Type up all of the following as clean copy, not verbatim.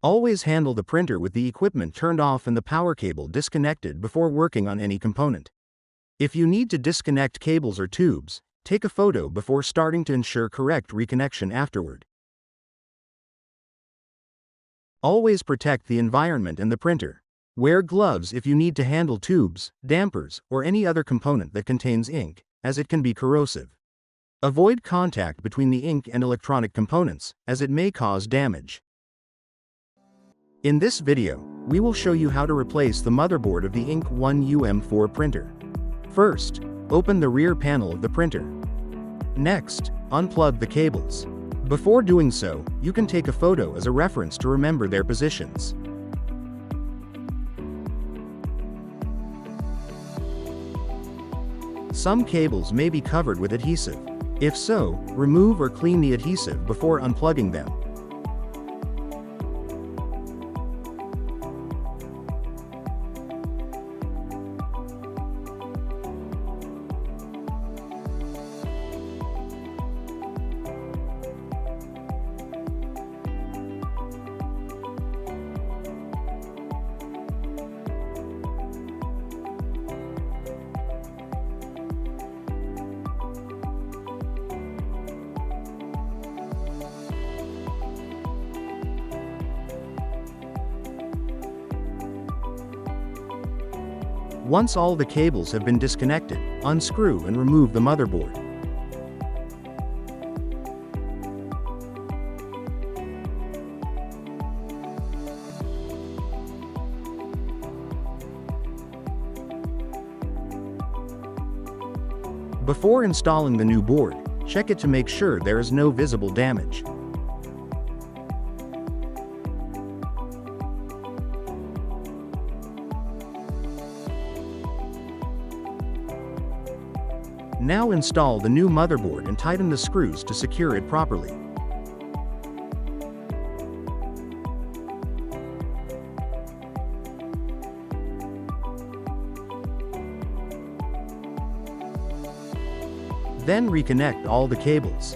Always handle the printer with the equipment turned off and the power cable disconnected before working on any component. If you need to disconnect cables or tubes, take a photo before starting to ensure correct reconnection afterward. Always protect the environment and the printer. Wear gloves if you need to handle tubes, dampers, or any other component that contains ink, as it can be corrosive. Avoid contact between the ink and electronic components, as it may cause damage. In this video, we will show you how to replace the motherboard of the InkOne UM4 printer. First, open the rear panel of the printer. Next, unplug the cables. Before doing so, you can take a photo as a reference to remember their positions. Some cables may be covered with adhesive. If so, remove or clean the adhesive before unplugging them. Once all the cables have been disconnected, unscrew and remove the motherboard. Before installing the new board, check it to make sure there is no visible damage. Now install the new motherboard and tighten the screws to secure it properly. Then reconnect all the cables.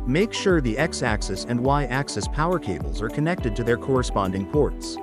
Make sure the X-axis and Y-axis power cables are connected to their corresponding ports.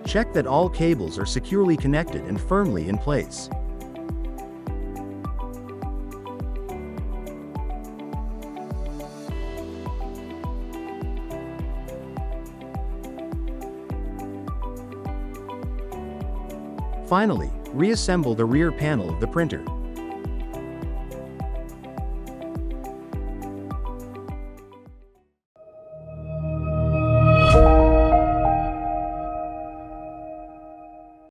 Check that all cables are securely connected and firmly in place. Finally, reassemble the rear panel of the printer.